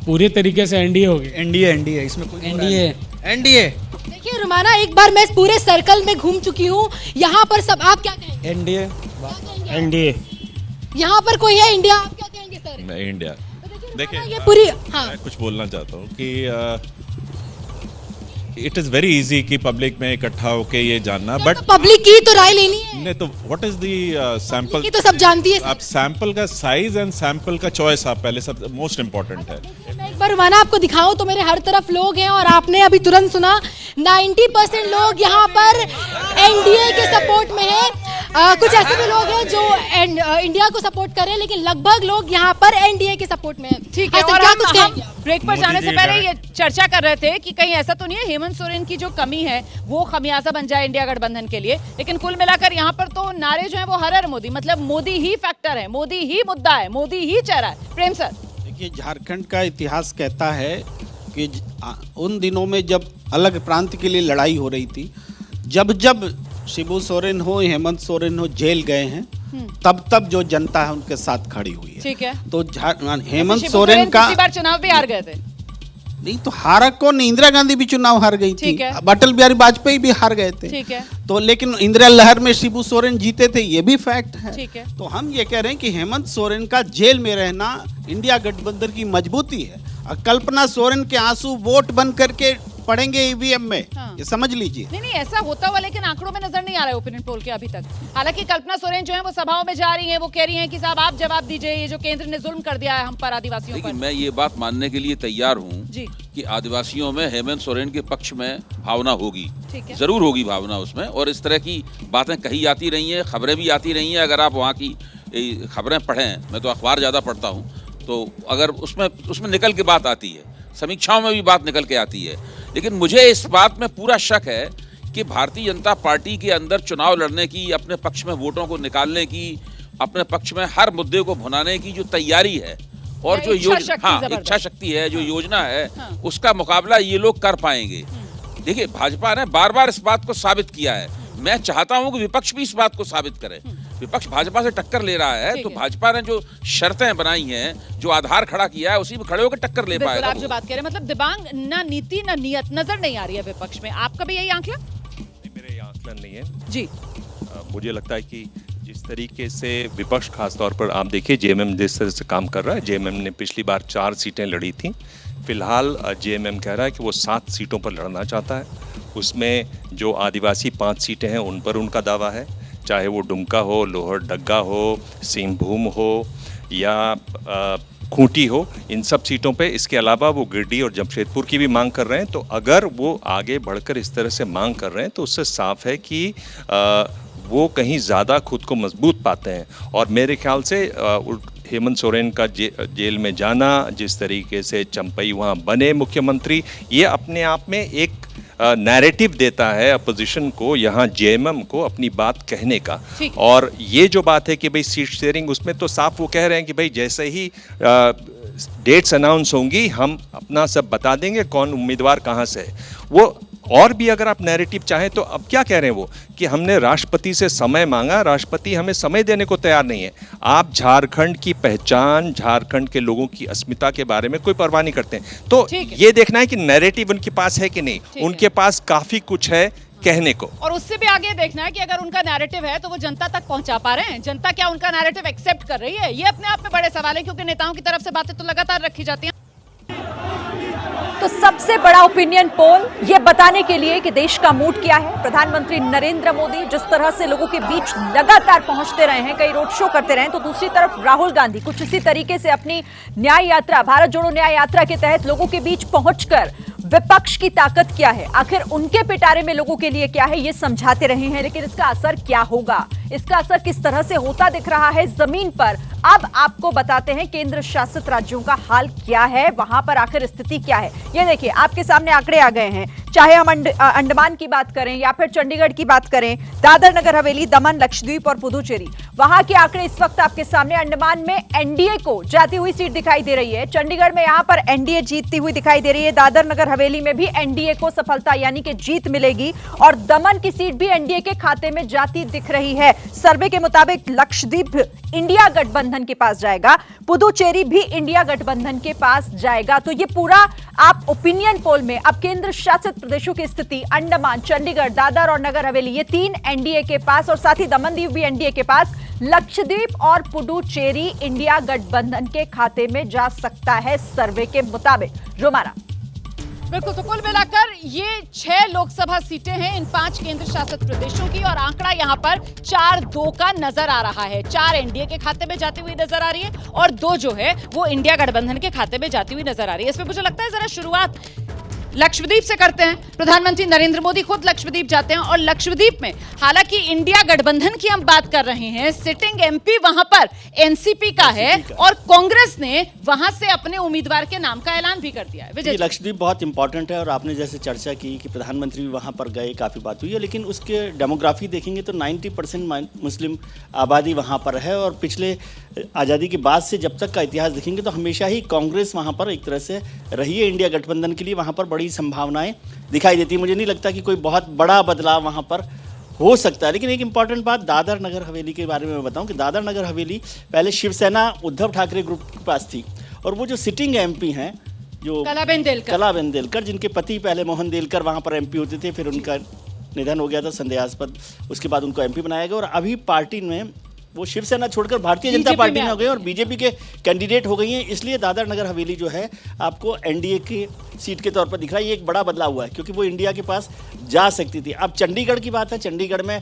पूरी तरीके से एनडीए होगी। एनडीए एनडीए, इसमें कोई एनडीए एनडीए देखिए रुमाना, एक बार मैं इस पूरे सर्कल में घूम चुकी हूँ, यहाँ पर सब आप क्या कहेंगे? NDA NDA. यहाँ पर कोई है इंडिया, आप क्या कहेंगे सर? मैं इंडिया। देखिए ये पूरी, हाँ मैं कुछ बोलना चाहता हूँ कि इट इज़ वेरी इजी कि पब्लिक में इकट्ठा होके ये जानना, बट पब्लिक की तो राय लेनी है। नहीं तो व्हाट इज दी सैंपल की तो सब जानती है। आप सैंपल का साइज एंड सैंपल का चॉइस आप पहले सब मोस्ट इम्पोर्टेंट है। मैं एक बार रुमाना आपको दिखाऊं तो मेरे हर तरफ लोग हैं और आपने अभी तुरंत सुना 90% लोग यहाँ पर एनडीए के सपोर्ट में हैं। कुछ ऐसे भी लोग हैं जो इंडिया को सपोर्ट करें, लेकिन लगभग लोग यहाँ पर एनडीए के सपोर्ट में हैं। ठीक है, अच्छा, और क्या हम कुछ कहेंगे? ब्रेक पर जाने से पहले ये चर्चा कर रहे थे कि कहीं ऐसा तो नहीं है हेमंत सोरेन की जो कमी है वो खमियाजा बन जाए इंडिया गठबंधन के लिए। लेकिन कुल मिलाकर यहाँ पर तो नारे जो है वो हर हर मोदी, मतलब मोदी ही फैक्टर है, मोदी ही मुद्दा है, मोदी ही चेहरा है। प्रेम सर, देखिए झारखंड का इतिहास कहता है कि उन दिनों में जब अलग प्रांत के लिए लड़ाई हो रही थी, जब जब शिबू सोरेन हो, हेमंत सोरेन हो जेल गए हैं, तब तब जो जनता है उनके साथ खड़ी हुई है। ठीक है, तो हेमंत सोरेन का पिछली बार चुनाव भी हार गए थे। नहीं तो हारा कौन? इंदिरा गांधी भी चुनाव हार गई थी, अटल बिहारी वाजपेयी भी हार गए थे। ठीक है, तो लेकिन इंदिरा लहर में शिबू सोरेन जीते थे, ये भी फैक्ट है। ठीक है, तो हम ये कह रहे हैं कि हेमंत सोरेन का जेल में रहना इंडिया गठबंधन की मजबूती है। और कल्पना सोरेन के आंसू वोट बन करके पड़ेंगे ईवीएम में, ये समझ लीजिए। नहीं ऐसा होता हुआ लेकिन आंकड़ों में नजर नहीं आ रहा है ओपिनियन पोल के अभी तक। हालांकि कल्पना सोरेन जो है वो सभाओं में जा रही हैं, वो कह रही हैं कि साहब आप जवाब दीजिए, ये जो केंद्र ने जुल्म कर दिया है हम पर, आदिवासियों पर। मैं ये बात मानने के लिए तैयार हूँ कि आदिवासियों में हेमंत सोरेन के पक्ष में भावना होगी, जरूर होगी भावना उसमें, और इस तरह की बातें कही जाती रही हैं, खबरें भी आती रही हैं। अगर आप वहाँ की खबरें पढ़ें, मैं तो अखबार ज़्यादा पढ़ता हूँ, तो अगर उसमें निकल के बात आती है, समीक्षाओं में भी बात निकल के आती है। लेकिन मुझे इस बात में पूरा शक है कि भारतीय जनता पार्टी के अंदर चुनाव लड़ने की, अपने पक्ष में वोटों को निकालने की, अपने पक्ष में हर मुद्दे को भुनाने की जो तैयारी है और जो इच्छा शक्ति है, जो योजना है, उसका मुकाबला ये लोग कर पाएंगे। देखिए भाजपा ने बार बार इस बात को साबित किया है। मैं चाहता हूं कि विपक्ष भी इस बात को साबित करे। विपक्ष भाजपा से टक्कर ले रहा है, तो भाजपा ने जो शर्तें बनाई हैं, जो आधार खड़ा किया है, उसी में खड़े होकर टक्कर ले पाएगा। आप जो बात कह रहे हैं, मतलब दिबांग ना नीति ना नियत नजर नहीं आ रही है विपक्ष में। आपका भी यही आंकलन? मेरे आंकलन नहीं है जी। मुझे लगता है कि जिस तरीके से विपक्ष खासतौर पर आप देखिए जेएमएम जिस तरह से काम कर रहा है, जेएमएम ने पिछली बार 4 सीटें लड़ी थी, फिलहाल जेएमएम कह रहा है कि वो 7 सीटों पर लड़ना चाहता है। उसमें जो आदिवासी 5 सीटें हैं उन पर उनका दावा है, चाहे वो डुमका हो, लोहरदग्गा हो, सिंहभूम हो या खूंटी हो, इन सब सीटों पे। इसके अलावा वो गिरडीह और जमशेदपुर की भी मांग कर रहे हैं। तो अगर वो आगे बढ़कर इस तरह से मांग कर रहे हैं तो उससे साफ है कि वो कहीं ज़्यादा खुद को मजबूत पाते हैं। और मेरे ख्याल से हेमंत सोरेन का जेल में जाना, जिस तरीके से चंपई वहाँ बने मुख्यमंत्री, ये अपने आप में एक नैरेटिव देता है अपोजिशन को, यहाँ जेएमएम को अपनी बात कहने का। और ये जो बात है कि भाई सीट शेयरिंग, उसमें तो साफ वो कह रहे हैं कि भाई जैसे ही डेट्स अनाउंस होंगी हम अपना सब बता देंगे कौन उम्मीदवार कहाँ से है। वो और भी अगर आप नैरेटिव चाहें तो अब क्या कह रहे हैं वो कि हमने राष्ट्रपति से समय मांगा, राष्ट्रपति हमें समय देने को तैयार नहीं है। आप झारखंड की पहचान, झारखंड के लोगों की अस्मिता के बारे में कोई परवाह नहीं करते हैं। तो ये देखना है कि नैरेटिव उनके पास है कि नहीं। उनके पास काफी कुछ है कहने को, और उससे भी आगे देखना है कि अगर उनका नैरेटिव है तो वो जनता तक पहुंचा पा रहे हैं। जनता क्या उनका नैरेटिव एक्सेप्ट कर रही है? ये अपने आप में बड़े सवाल है, क्योंकि नेताओं की तरफ से बातें तो लगातार रखी जाती हैं। तो सबसे बड़ा ओपिनियन पोल ये बताने के लिए कि देश का मूड क्या है, प्रधानमंत्री नरेंद्र मोदी जिस तरह से लोगों के बीच लगातार पहुंचते रहे हैं, कई रोड शो करते रहे हैं, तो दूसरी तरफ राहुल गांधी कुछ इसी तरीके से अपनी न्याय यात्रा, भारत जोड़ो न्याय यात्रा के तहत लोगों के बीच पहुंचकर विपक्ष की ताकत क्या है, आखिर उनके पिटारे में लोगों के लिए क्या है, ये समझाते रहे हैं। लेकिन इसका असर क्या होगा, इसका असर किस तरह से होता दिख रहा है जमीन पर, अब आपको बताते हैं। केंद्र शासित राज्यों का हाल क्या है, वहां पर आखिर स्थिति क्या है, ये देखिए आपके सामने आंकड़े आ गए हैं। चाहे हम अंडमान की बात करें या फिर चंडीगढ़ की बात करें, दादर नगर हवेली, दमन, लक्षद्वीप और पुदुचेरी, वहां के आंकड़े इस वक्त आपके सामने। अंडमान में एनडीए को जाती हुई सीट दिखाई दे रही है, चंडीगढ़ में यहां पर एनडीए जीतती हुई दिखाई दे रही है, दादर नगर हवेली में भी एनडीए को सफलता यानी कि जीत मिलेगी और दमन की सीट भी एनडीए के खाते में जाती दिख रही है। सर्वे के मुताबिक लक्षद्वीप इंडिया गठबंधन के पास जाएगा, पुदुचेरी भी इंडिया गठबंधन के पास जाएगा। तो ये पूरा आप ओपिनियन पोल में अब केंद्र शासित प्रदेशों की स्थिति, अंडमान, चंडीगढ़, दादर और नगर हवेली, ये 3 एनडीए के पास और साथ ही दमन दीव भी एनडीए के पास, लक्षद्वीप और पुडुचेरी इंडिया गठबंधन के खाते में जा सकता है सर्वे के मुताबिक। रोमाना। बिल्कुल, तो कुल मिलाकर ये 6 लोकसभा सीटें हैं इन 5 केंद्र शासित प्रदेशों की और आंकड़ा यहां पर 4-2 का नजर आ रहा है। 4 एनडीए के खाते में जाती हुई नजर आ रही है और 2 जो है वो इंडिया गठबंधन के खाते में जाती हुई नजर आ रही है। इसमें मुझे लगता है जरा शुरुआत लक्षद्वीप से करते हैं। प्रधानमंत्री नरेंद्र मोदी खुद लक्षद्वीप जाते हैं और लक्षद्वीप में हालांकि इंडिया गठबंधन की हम बात कर रहे हैं, सिटिंग एमपी वहां पर एनसीपी का है और कांग्रेस ने वहां से अपने उम्मीदवार के नाम का ऐलान भी कर दिया है। विजय, लक्षद्वीप बहुत इंपॉर्टेंट है और आपने जैसे चर्चा की कि प्रधानमंत्री भी वहां पर गए, काफ़ी बात हुई है, लेकिन उसके डेमोग्राफी देखेंगे तो 90% मुस्लिम आबादी वहां पर है और पिछले आज़ादी के बाद से जब तक का इतिहास देखेंगे तो हमेशा ही कांग्रेस वहां पर एक तरह से रही है। इंडिया गठबंधन के लिए वहां पर बड़ी संभावनाएं दिखाई देती है। मुझे नहीं लगता कि कोई बहुत बड़ा बदलाव वहां पर हो सकता है। लेकिन एक इंपॉर्टेंट बात दादर नगर हवेली के बारे में मैं बताऊं कि दादर नगर हवेली पहले शिवसेना उद्धव ठाकरे ग्रुप के पास थी और वो जो सिटिंग एमपी हैं जो कलाबेन देलकर, जिनके पति पहले मोहन देलकर वहां पर एमपी होते थे, फिर उनका निधन हो गया था संदेहास्पद, उसके बाद उनको एमपी बनाया गया और अभी पार्टी में वो शिवसेना छोड़कर भारतीय जनता पार्टी में हो गए और बीजेपी के कैंडिडेट हो गई हैं। इसलिए दादर नगर हवेली जो है आपको एनडीए की सीट के तौर पर दिख रहा है। ये एक बड़ा बदलाव हुआ है क्योंकि वो इंडिया के पास जा सकती थी। अब चंडीगढ़ की बात है, चंडीगढ़ में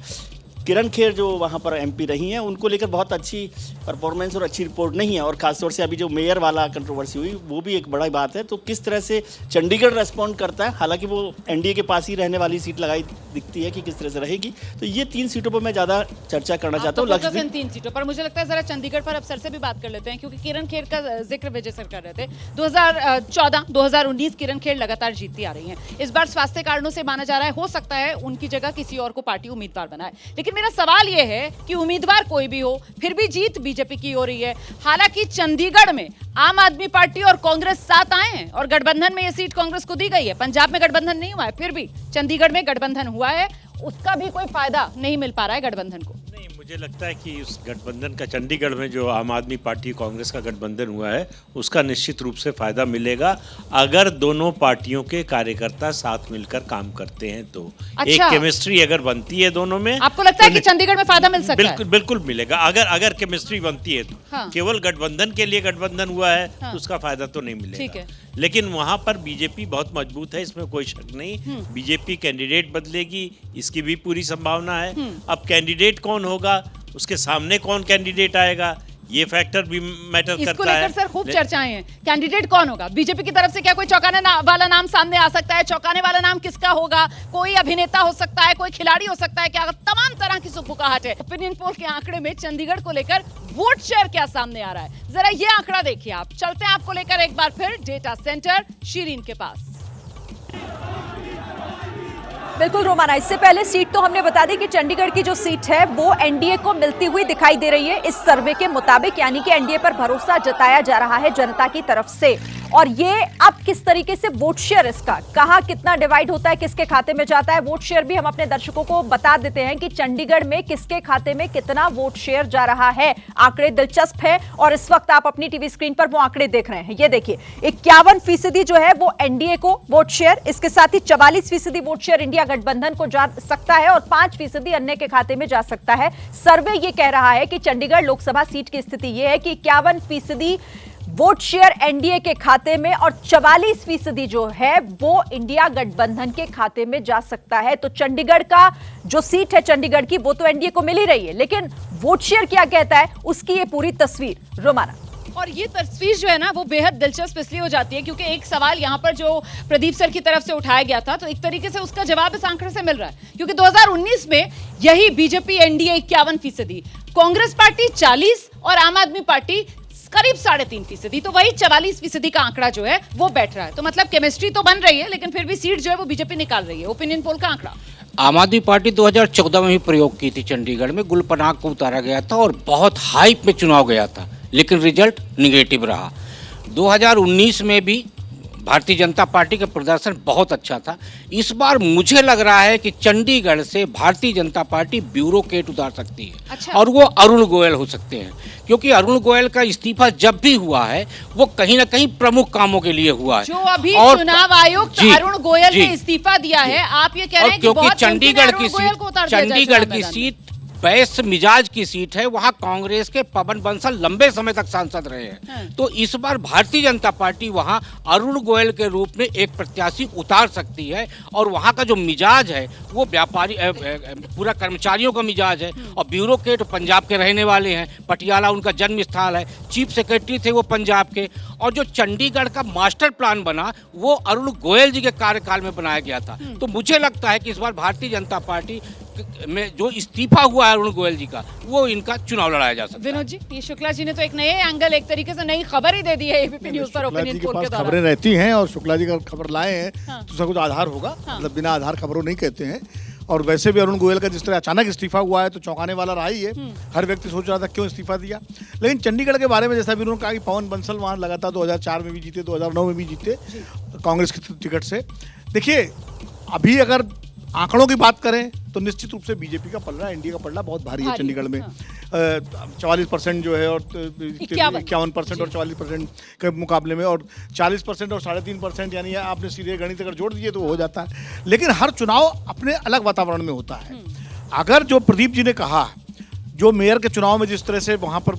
किरण खेर जो वहाँ पर एमपी रही हैं उनको लेकर बहुत अच्छी परफॉर्मेंस और अच्छी रिपोर्ट नहीं है और खासतौर से अभी जो मेयर वाला कंट्रोवर्सी हुई वो भी एक बड़ा बात है। तो किस तरह से चंडीगढ़ रेस्पॉन्ड करता है, हालांकि वो एनडीए के पास ही रहने वाली सीट लगाई दिखती है कि किस तरह से रहेगी। तो ये 3 सीटों पर मैं ज़्यादा चर्चा करना चाहता हूँ। इन 3 सीटों पर मुझे लगता है जरा चंडीगढ़ पर अफसर से भी बात कर लेते हैं क्योंकि किरण खेर का जिक्र विजय सर कर रहे थे। 2014-2019 किरण खेर लगातार जीतती आ रही हैं। इस बार स्वास्थ्य कारणों से माना जा रहा है हो सकता है उनकी जगह किसी और को पार्टी उम्मीदवार बनाए, लेकिन मेरा सवाल ये है कि उम्मीदवार कोई भी हो फिर भी जीत बीजेपी की हो रही है। हालांकि चंडीगढ़ में आम आदमी पार्टी और कांग्रेस साथ आए हैं और गठबंधन में ये सीट कांग्रेस को दी गई है। पंजाब में गठबंधन नहीं हुआ है, फिर भी चंडीगढ़ में गठबंधन हुआ है, उसका भी कोई फायदा नहीं मिल पा रहा है गठबंधन को। नहीं, मुझे लगता है कि उस गठबंधन का चंडीगढ़ में जो आम आदमी पार्टी कांग्रेस का गठबंधन हुआ है उसका निश्चित रूप से फायदा मिलेगा अगर दोनों पार्टियों के कार्यकर्ता साथ मिलकर काम करते हैं तो। अच्छा। एक केमिस्ट्री अगर बनती है दोनों में, आपको लगता है कि चंडीगढ़ में फायदा मिल सकता है? बिल्कुल मिलेगा अगर केमिस्ट्री बनती है तो। हाँ। केवल गठबंधन के लिए गठबंधन हुआ है तो उसका फायदा तो नहीं मिलेगा। ठीक है। लेकिन वहां पर बीजेपी बहुत मजबूत है, इसमें कोई शक नहीं। बीजेपी कैंडिडेट बदलेगी इसकी भी पूरी संभावना है। अब कैंडिडेट कौन होगा, उसके सामने कौन कैंडिडेट आएगा, ये फैक्टर भी मैटर करता है। इसको लेकर सर खूब चर्चाएं हैं, कैंडिडेट कौन होगा बीजेपी की तरफ से? क्या कोई चौंकाने वाला नाम सामने आ सकता है? चौंकाने वाला नाम किसका होगा? कोई अभिनेता हो सकता है, कोई खिलाड़ी हो सकता है, क्या तमाम तरह की सुखबुकाहट है। ओपिनियन पोल के आंकड़े में चंडीगढ़ को लेकर वोट शेयर क्या सामने आ रहा है, जरा ये आंकड़ा देखिए आप। चलते हैं आपको लेकर एक बार फिर डेटा सेंटर शीरीन के पास। बिल्कुल रोमाना, इससे पहले सीट तो हमने बता दी कि चंडीगढ़ की जो सीट है वो एनडीए को मिलती हुई दिखाई दे रही है इस सर्वे के मुताबिक, यानी कि एनडीए पर भरोसा जताया जा रहा है जनता की तरफ से। और ये अब किस तरीके से वोट शेयर इसका कहां कितना डिवाइड होता है, किसके खाते में जाता है, वोट शेयर भी हम अपने दर्शकों को बता देते हैं कि चंडीगढ़ में किसके खाते में कितना वोट शेयर जा रहा है। आंकड़े दिलचस्प है और इस वक्त आप अपनी टीवी स्क्रीन पर वो आंकड़े देख रहे हैं। ये देखिए 51% जो है वो एनडीए को वोट शेयर, इसके साथ ही 44% वोट शेयर इंडिया गठबंधन को जा सकता है और 5% अन्य के खाते में जा सकता है। सर्वे ये कह रहा है कि चंडीगढ़ लोकसभा सीट की स्थिति ये है कि 51% वोट शेयर एनडीए के खाते में और 44% जो है वो इंडिया गठबंधन के खाते में जा सकता है। तो चंडीगढ़ का जो सीट है चंडीगढ़ की वो तो एनडीए को मिल ही रही है, लेकिन वोट शेयर क्या कहता है उसकी ये पूरी तस्वीर। रोमाना, और ये तस्वीर जो है ना वो बेहद दिलचस्प इसलिए हो जाती है क्योंकि एक सवाल यहाँ पर जो प्रदीप सर की तरफ से उठाया गया था तो एक तरीके से उसका जवाब इस आंकड़े से मिल रहा है क्योंकि 2019 में यही बीजेपी एनडीए 51%, कांग्रेस पार्टी 40% और आम आदमी पार्टी करीब 3.5%, तो वही 44% का आंकड़ा जो है वो बैठ रहा है। तो मतलब केमिस्ट्री तो बन रही है, लेकिन फिर भी सीट जो है वो बीजेपी निकाल रही है। ओपिनियन पोल का आंकड़ा आम आदमी पार्टी 2014 में भी प्रयोग की थी, चंडीगढ़ में गुलपनाग को उतारा गया था और बहुत हाइप में चुनाव गया था, लेकिन रिजल्ट निगेटिव रहा। 2019 में भी भारतीय जनता पार्टी का प्रदर्शन बहुत अच्छा था। इस बार मुझे लग रहा है कि चंडीगढ़ से भारतीय जनता पार्टी ब्यूरोक्रेट उतार सकती है। अच्छा। और वो अरुण गोयल हो सकते हैं, क्योंकि अरुण गोयल का इस्तीफा जब भी हुआ है वो कहीं ना कहीं प्रमुख कामों के लिए हुआ है। जो अभी और चुनाव आयुक्त अरुण गोयल ने इस्तीफा दिया है, आप ये कह रहे हैं कि क्योंकि बहुत चंडीगढ़ की सीट सीट बैस मिजाज की सीट है, वहां कांग्रेस के पवन बंसल लंबे समय तक सांसद रहे हैं। तो इस बार भारतीय जनता पार्टी वहां अरुण गोयल के रूप में एक प्रत्याशी उतार सकती है, और वहां का जो मिजाज है वो व्यापारी पूरा कर्मचारियों का मिजाज है। और ब्यूरोक्रेट पंजाब के रहने वाले हैं, पटियाला उनका जन्म स्थल है, चीफ सेक्रेटरी थे वो पंजाब के। और जो चंडीगढ़ का मास्टर प्लान बना वो अरुण गोयल जी के कार्यकाल में बनाया गया था। तो मुझे लगता है कि इस बार भारतीय जनता पार्टी में जो इस्तीफा हुआ है अरुण गोयल जी का, वो इनका चुनाव लड़ाया जा सकता है। विनोद जी, ये शुक्ला जी ने तो एक नए एंगल, एक तरीके से नई खबर ही दे दी है एबीपी न्यूज पर ओपिनियन पोल के दौरान। खबरें रहती हैं और शुक्ला जी का खबर लाए हैं तो उसका कुछ आधार होगा, मतलब बिना आधार खबरों नहीं कहते हैं। और वैसे भी अरुण गोयल का जिस तरह अचानक इस्तीफा हुआ है तो चौंकाने वाला रहा ही है। हर व्यक्ति सोच रहा था क्यों इस्तीफा दिया। लेकिन चंडीगढ़ के बारे में जैसा भी उन्होंने कहा कि पवन बंसल वहाँ लगातार 2004 में भी जीते, 2009 में भी जीते कांग्रेस की टिकट से। देखिए, अभी अगर आंकड़ों की बात करें तो निश्चित रूप से बीजेपी का पलड़ा, एनडीए का पलड़ा बहुत भारी है चंडीगढ़ में। 44% जो है और 51% और 44% के मुकाबले में, और 40% और 3.5%, यानी आपने सीधे गणित अगर जोड़ दिए तो हो जाता है। लेकिन हर चुनाव अपने अलग वातावरण में होता है। अगर जो प्रदीप जी ने कहा, जो मेयर के चुनाव में जिस तरह से वहाँ पर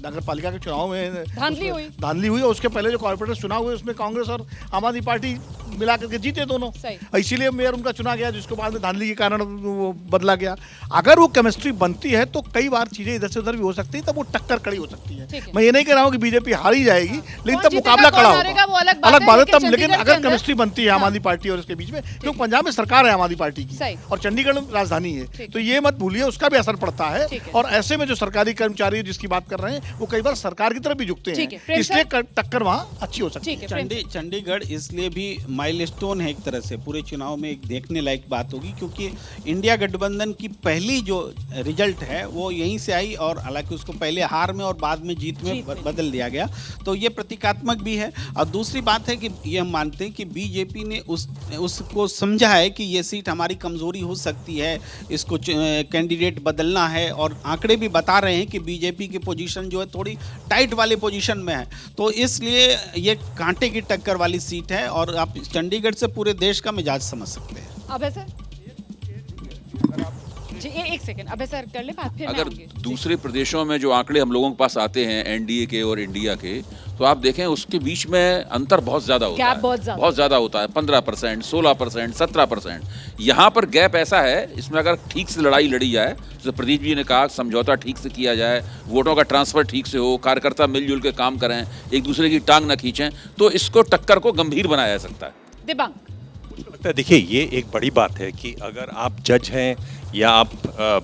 नगर पालिका के चुनाव में धांधली हुई और उसके पहले जो कॉर्पोरेटर चुनाव हुए उसमें कांग्रेस और आम आदमी पार्टी मिला करके जीते दोनों, इसीलिए मेयर उनका चुना गया, जिसको बाद में धांधली के कारण वो बदला गया। अगर वो केमिस्ट्री बनती है तो कई बार चीजें इधर से उधर भी हो सकती है, तब वो टक्कर कड़ी हो सकती है। मैं ये नहीं कह रहा हूँ कि बीजेपी हार ही जाएगी, लेकिन तब मुकाबला कड़ा होगा, अलग बात है तब। लेकिन अगर केमिस्ट्री बनती है आम आदमी पार्टी और इसके बीच में, क्योंकि पंजाब में सरकार है आम आदमी पार्टी की और चंडीगढ़ राजधानी है, तो ये मत भूलिए उसका भी असर पड़ता है। और ऐसे में जो सरकारी कर्मचारी जिसकी बात कर रहे हैं वो कई बार सरकार की तरफ भी झुकते हैं, इसलिए टक्कर वहाँ अच्छी हो सकती है। चंडीगढ़ इसलिए भी माइलस्टोन है एक तरह से, पूरे चुनाव में एक देखने लायक बात होगी, क्योंकि इंडिया गठबंधन की पहली जो रिजल्ट है वो यहीं से आई, और हालांकि उसको पहले हार में और बाद में जीत में बदल दिया गया, तो ये प्रतीकात्मक भी है। और दूसरी बात है कि ये हम मानते हैं कि बीजेपी ने उसको समझा है कि ये सीट हमारी कमजोरी हो सकती है, इसको कैंडिडेट बदलना है, और आंकड़े भी बता रहे हैं कि बीजेपी की पोजीशन जो है थोड़ी टाइट वाली पोजीशन में है, तो इसलिए ये कांटे की टक्कर वाली सीट है। और आप चंडीगढ़ से पूरे देश का मिजाज समझ सकते हैं। अबे सर जी, एक सेकंड, अबे सर कर ले बात, फिर अगर दूसरे प्रदेशों में जो आंकड़े हम लोगों के पास आते हैं एनडीए के और इंडिया के, तो आप देखें उसके बीच में अंतर बहुत ज्यादा होता है, बहुत ज्यादा होता है, 15%, 16%, 17%। यहाँ पर गैप ऐसा है, इसमें अगर ठीक से लड़ाई लड़ी जाए, जैसे प्रदीप जी ने कहा, समझौता ठीक से किया जाए, वोटों का ट्रांसफर ठीक से हो, कार्यकर्ता मिलजुल के काम करें, एक दूसरे की टांग न खींचें, तो इसको टक्कर को गंभीर बनाया जा सकता है। दिबांग, मुझे लगता है देखिए ये एक बड़ी बात है कि अगर आप जज हैं या आप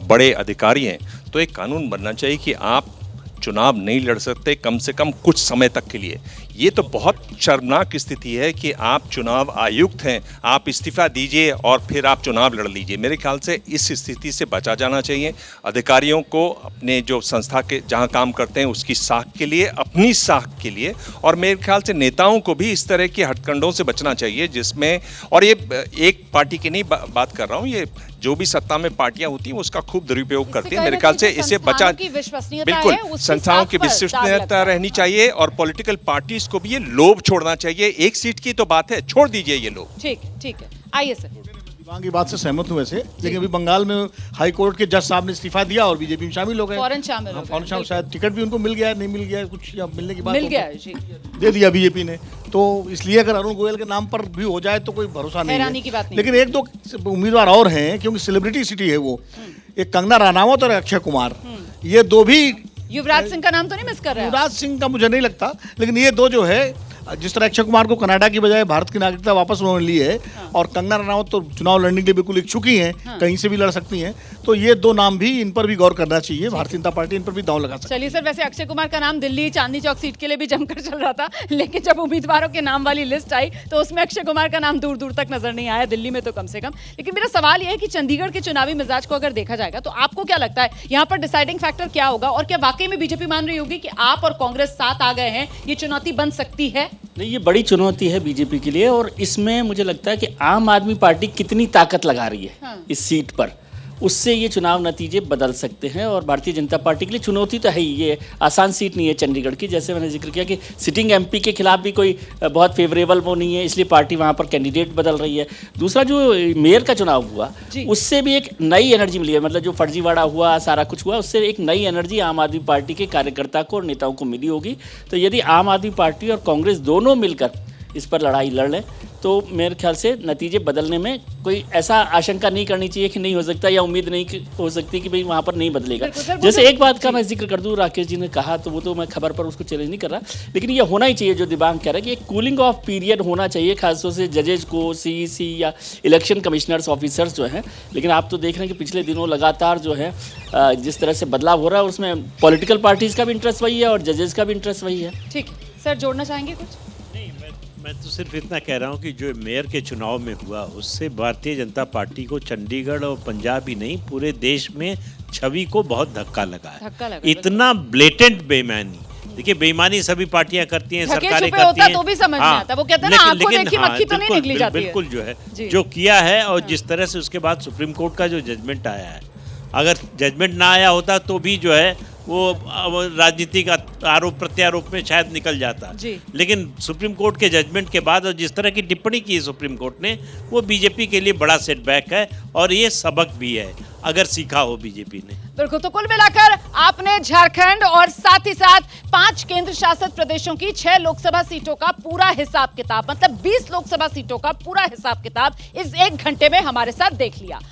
बड़े अधिकारी हैं तो एक कानून बनना चाहिए कि आप चुनाव नहीं लड़ सकते कम से कम कुछ समय तक के लिए। ये तो बहुत शर्मनाक स्थिति है कि आप चुनाव आयुक्त हैं, आप इस्तीफा दीजिए और फिर आप चुनाव लड़ लीजिए। मेरे ख्याल से इस स्थिति से बचा जाना चाहिए। अधिकारियों को अपने जो संस्था के जहां काम करते हैं उसकी साख के लिए, अपनी साख के लिए, और मेरे ख्याल से नेताओं को भी इस तरह के हथकंडों से बचना चाहिए जिसमें, और ये एक पार्टी की नहीं बात कर रहा हूँ, ये जो भी सत्ता में पार्टियां होती हैं उसका खूब दुरुपयोग करती है। मेरे ख्याल से इसे बचा, बिल्कुल संस्थाओं की विश्वसनीयता रहनी चाहिए और पॉलिटिकल पार्टीज को भी ये लोभ छोड़ना चाहिए। एक सीट की तो बात है, छोड़ दीजिए ये लोग। ठीक है, आइए सर। दिबांग की बात से सहमत हूं वैसे, लेकिन अभी बंगाल में हाई कोर्ट के जज साहब ने इस्तीफा दिया और बीजेपी में शामिल हो गए, फौरन शायद टिकट भी उनको मिल गया, नहीं मिल गया, कुछ मिलने की बात मिल गया जी, दे दिया बीजेपी ने। तो इसलिए अगर अरुण गोयल के नाम पर भी हो जाए तो कोई भरोसा नहीं है। लेकिन एक दो उम्मीदवार और हैं, क्योंकि सेलिब्रिटी सिटी है वो, एक कंगना रनावत और अक्षय कुमार, ये दो भी। युवराज सिंह का नाम तो नहीं मिस कर रहे हैं? युवराज सिंह का मुझे नहीं लगता, लेकिन ये दो जो है जिस तरह अक्षय कुमार को कनाडा की बजाय भारत की नागरिकता वापस उन्होंने ली है, और कंगना रनावत तो चुनाव लड़ने के लिए बिल्कुल इच्छुक ही हैं, कहीं से भी लड़ सकती हैं, तो ये दो नाम भी, इन पर भी गौर करना चाहिए। भारतीय जनता पार्टी इन पर भी दांव लगा सकती है। चलिए सर, वैसे अक्षय कुमार का नाम दिल्ली चांदनी चौक सीट के लिए भी जमकर चल रहा था, लेकिन जब उम्मीदवारों के नाम वाली लिस्ट आई तो उसमें अक्षय कुमार का नाम दूर दूर तक नजर नहीं आया, दिल्ली में तो कम से कम। लेकिन मेरा सवाल यह है कि चंडीगढ़ के चुनावी मिजाज को अगर देखा जाएगा तो आपको क्या लगता है यहाँ पर डिसाइडिंग फैक्टर क्या होगा, और क्या वाकई में बीजेपी मान रही होगी कि आप और कांग्रेस साथ आ गए हैं, ये चुनौती बन सकती है? नहीं, ये बड़ी चुनौती है बीजेपी के लिए, और इसमें मुझे लगता है कि आम आदमी पार्टी कितनी ताकत लगा रही है इस सीट पर, उससे ये चुनाव नतीजे बदल सकते हैं। और भारतीय जनता पार्टी के लिए चुनौती तो है ही, ये आसान सीट नहीं है चंडीगढ़ की। जैसे मैंने जिक्र किया कि सिटिंग एमपी के खिलाफ भी कोई बहुत फेवरेबल वो नहीं है, इसलिए पार्टी वहाँ पर कैंडिडेट बदल रही है। दूसरा, जो मेयर का चुनाव हुआ उससे भी एक नई एनर्जी मिली है, मतलब जो फर्जीवाड़ा हुआ, सारा कुछ हुआ, उससे एक नई एनर्जी आम आदमी पार्टी के कार्यकर्ता को और नेताओं को मिली होगी। तो यदि आम आदमी पार्टी और कांग्रेस दोनों मिलकर इस पर लड़ाई लड़ लें तो मेरे ख्याल से नतीजे बदलने में कोई ऐसा आशंका नहीं करनी चाहिए कि नहीं हो सकता, या उम्मीद नहीं हो सकती कि भाई वहाँ पर नहीं बदलेगा। जैसे एक बात का मैं जिक्र कर दूँ, राकेश जी ने कहा, तो वो तो मैं खबर पर उसको चैलेंज नहीं कर रहा, लेकिन ये होना ही चाहिए जो दिबांग कह रहा है कि एक कूलिंग ऑफ पीरियड होना चाहिए, खासतौर से जजेज को, सीईसी या इलेक्शन कमिश्नर्स ऑफिसर्स जो हैं। लेकिन आप तो देख रहे हैं कि पिछले दिनों लगातार जो है जिस तरह से बदलाव हो रहा है, उसमें पॉलिटिकल पार्टीज़ का भी इंटरेस्ट वही है और जजेस का भी इंटरेस्ट वही है। ठीक, सर जोड़ना चाहेंगे कुछ? मैं तो सिर्फ इतना कह रहा हूँ कि जो मेयर के चुनाव में हुआ उससे भारतीय जनता पार्टी को चंडीगढ़ और पंजाब ही नहीं, पूरे देश में छवि को बहुत धक्का लगा है। इतना ब्लेटेंट बेईमानी, देखिए बेईमानी सभी पार्टियां करती हैं, सरकारें करती हैं, तो भी समझ में आता, वो कहते हैं ना, आंखों देखी मक्खी तो नहीं निकली जाती है। बिल्कुल जो है जो किया है, और जिस तरह से उसके बाद सुप्रीम कोर्ट का जो जजमेंट आया है, अगर जजमेंट ना आया होता तो भी जो है वो राजनीतिक आरोप प्रत्यारोप में शायद निकल जाता। लेकिन सुप्रीम कोर्ट के जजमेंट के बाद और जिस तरह की टिप्पणी की सुप्रीम कोर्ट ने, वो बीजेपी के लिए बड़ा सेटबैक है, और ये सबक भी है अगर सीखा हो बीजेपी ने। बिल्कुल, तो कुल मिलाकर आपने झारखंड और साथ ही साथ 5 केंद्र शासित प्रदेशों की 6 लोकसभा सीटों का पूरा हिसाब किताब, मतलब 20 लोकसभा सीटों का पूरा हिसाब किताब इस 1 घंटे में हमारे साथ देख लिया।